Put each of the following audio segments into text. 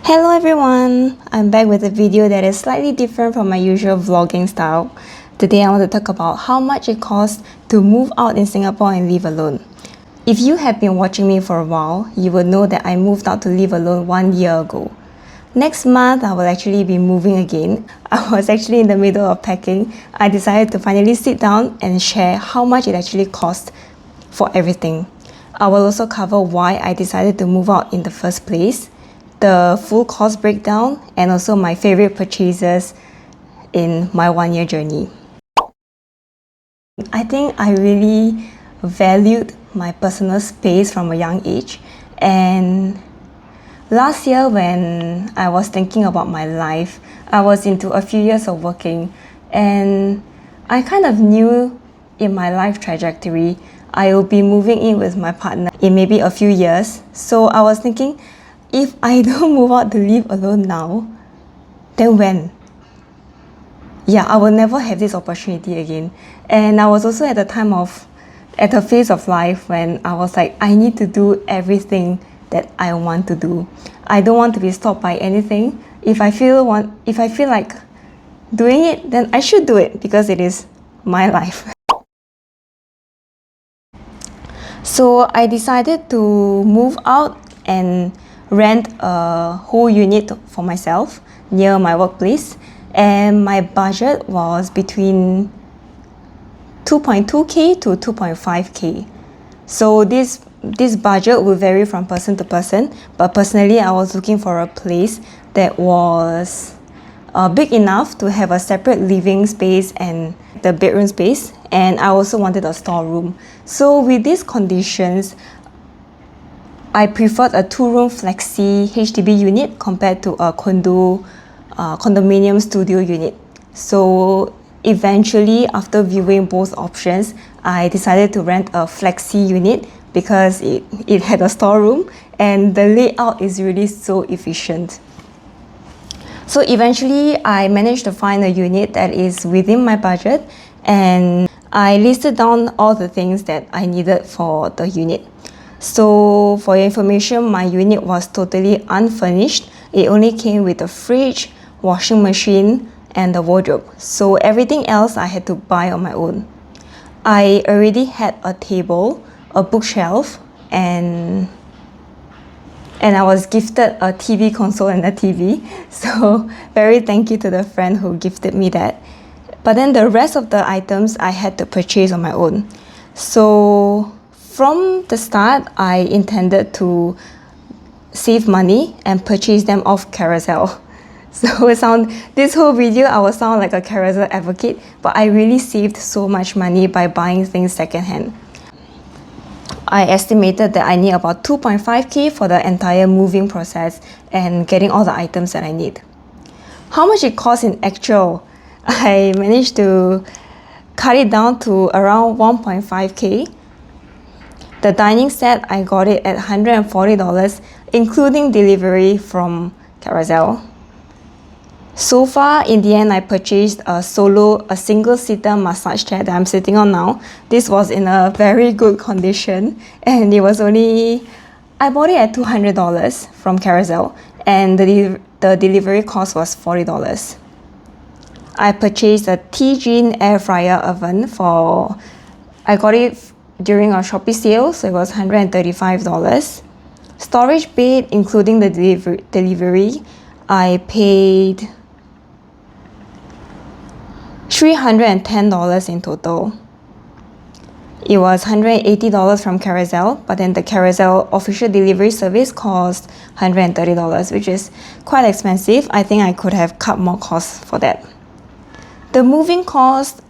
Hello everyone! I'm back with a video that is slightly different from my usual vlogging style. Today I want to talk about how much it costs to move out in Singapore and live alone. If you have been watching me for a while, you will know that I moved out to live alone 1 year ago. Next month, I will actually be moving again. I was actually in the middle of packing. I decided to finally sit down and share how much it actually cost for everything. I will also cover why I decided to move out in the first place, the full cost breakdown, and also my favorite purchases in my 1 year journey. I think I really valued my personal space from a young age, and last year when I was thinking about my life, I was into a few years of working, and I kind of knew in my life trajectory I will be moving in with my partner in maybe a few years. So I was thinking, if I don't move out to live alone now, then when? Yeah, I will never have this opportunity again. And I was also at a phase of life when I was like, I need to do everything that I want to do. I don't want to be stopped by anything. If I feel like doing it, then I should do it because it is my life. So I decided to move out and rent a whole unit for myself near my workplace, and my budget was between 2.2k to 2.5k. So this budget will vary from person to person, but personally I was looking for a place that was big enough to have a separate living space and the bedroom space, and I also wanted a storeroom. So with these conditions, I preferred a 2-room flexi HDB unit compared to a condominium studio unit. So eventually, after viewing both options, I decided to rent a flexi unit because it had a storeroom and the layout is really so efficient. So eventually, I managed to find a unit that is within my budget, and I listed down all the things that I needed for the unit. So for your information, my unit was totally unfurnished. It only came with a fridge, washing machine, and a wardrobe. So everything else I had to buy on my own. I already had a table, a bookshelf, and I was gifted a TV console and a TV. So very thank you to the friend who gifted me that. But then the rest of the items I had to purchase on my own. So from the start, I intended to save money and purchase them off Carousel. So this whole video, I will sound like a Carousel advocate, but I really saved so much money by buying things secondhand. I estimated that I need about 2.5k for the entire moving process and getting all the items that I need. How much it costs in actual? I managed to cut it down to around 1.5k. The dining set, I got it at $140, including delivery from Carousel. So far, in the end, I purchased a single-seater massage chair that I'm sitting on now. This was in a very good condition, and I bought it at $200 from Carousel, and the delivery cost was $40. I purchased a T-Gene air fryer oven I got it during our Shopee sale, so it was $135. Storage bed, including the delivery, I paid $310 in total. It was $180 from Carousel, but then the Carousel official delivery service cost $130, which is quite expensive. I think I could have cut more costs for that. The moving cost,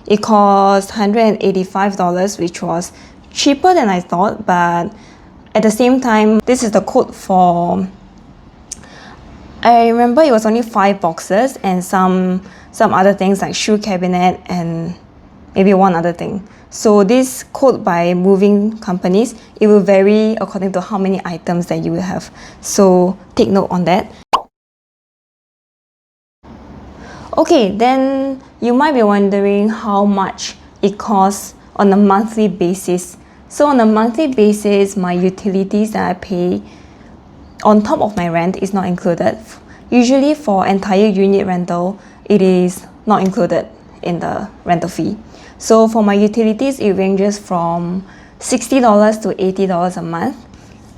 it cost $185, which was cheaper than I thought, but at the same time, this is the code for, I remember it was only 5 boxes and some other things like shoe cabinet and maybe one other thing. So this code by moving companies, it will vary according to how many items that you will have. So take note on that. Okay, then you might be wondering how much it costs on a monthly basis. So on a monthly basis, my utilities that I pay on top of my rent is not included. Usually for entire unit rental, it is not included in the rental fee. So for my utilities, it ranges from $60 to $80 a month.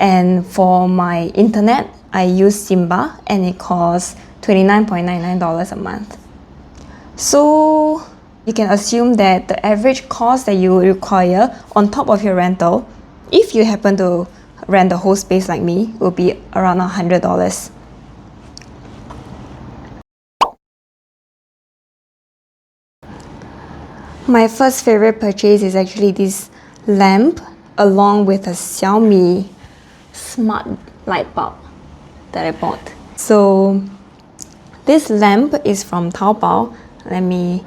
And for my internet, I use Simba and it costs $29.99 a month. So you can assume that the average cost that you require on top of your rental, if you happen to rent the whole space like me, will be around $100. My first favorite purchase is actually this lamp along with a Xiaomi smart light bulb that I bought. So this lamp is from Taobao. Let me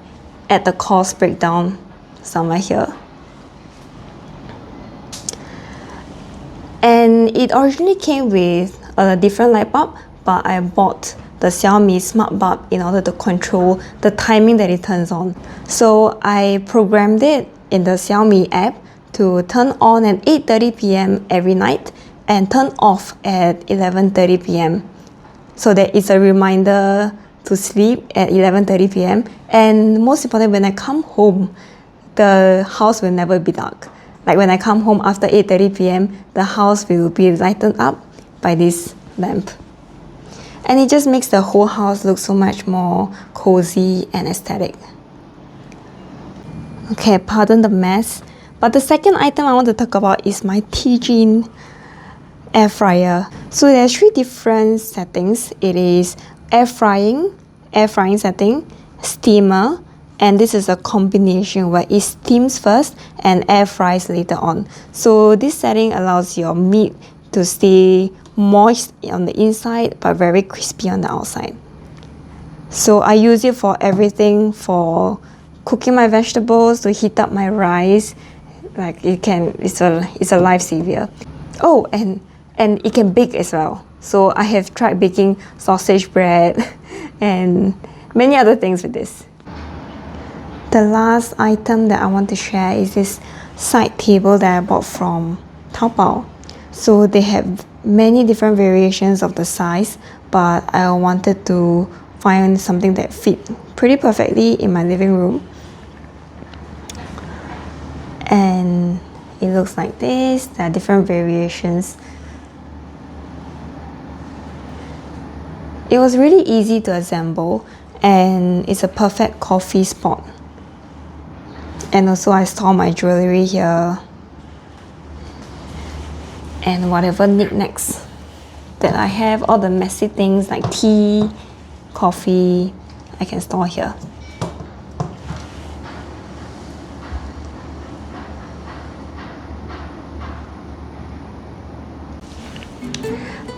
add the cost breakdown somewhere here. And it originally came with a different light bulb, but I bought the Xiaomi smart bulb in order to control the timing that it turns on. So I programmed it in the Xiaomi app to turn on at 8:30 p.m. every night and turn off at 11:30 p.m. so that it's a reminder to sleep at 11:30 p.m. And most important, when I come home, the house will never be dark. Like when I come home after 8:30 p.m., the house will be lightened up by this lamp. And it just makes the whole house look so much more cozy and aesthetic. Okay, pardon the mess. But the second item I want to talk about is my T-Jean air fryer. So there's 3 different settings. It is air frying setting, steamer, and this is a combination where it steams first and air fries later on. So this setting allows your meat to stay moist on the inside but very crispy on the outside. So I use it for everything, for cooking my vegetables, to heat up my rice. Like it's a lifesaver. Oh, and it can bake as well. So I have tried baking sausage bread and many other things with this. The last item that I want to share is this side table that I bought from Taobao. So they have many different variations of the size, but I wanted to find something that fit pretty perfectly in my living room. And it looks like this. There are different variations. It was really easy to assemble and it's a perfect coffee spot. And also I store my jewelry here and whatever knickknacks that I have, all the messy things like tea, coffee, I can store here.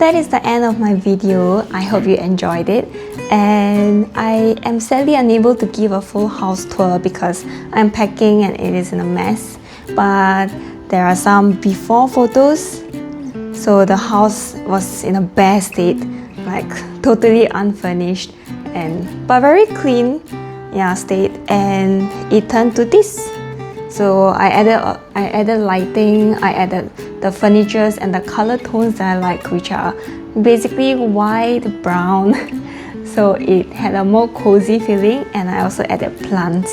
That is the end of my video. I hope you enjoyed it. And I am sadly unable to give a full house tour because I'm packing and it is in a mess. But there are some before photos. So the house was in a bad state, like totally unfurnished but very clean state, and it turned to this. So I added lighting, I added the furnitures and the color tones that I like, which are basically white, brown. So it had a more cozy feeling, and I also added plants.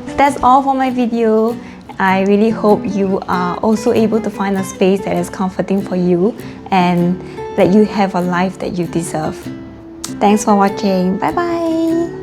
So that's all for my video. I really hope you are also able to find a space that is comforting for you and that you have a life that you deserve. Thanks for watching. Bye bye.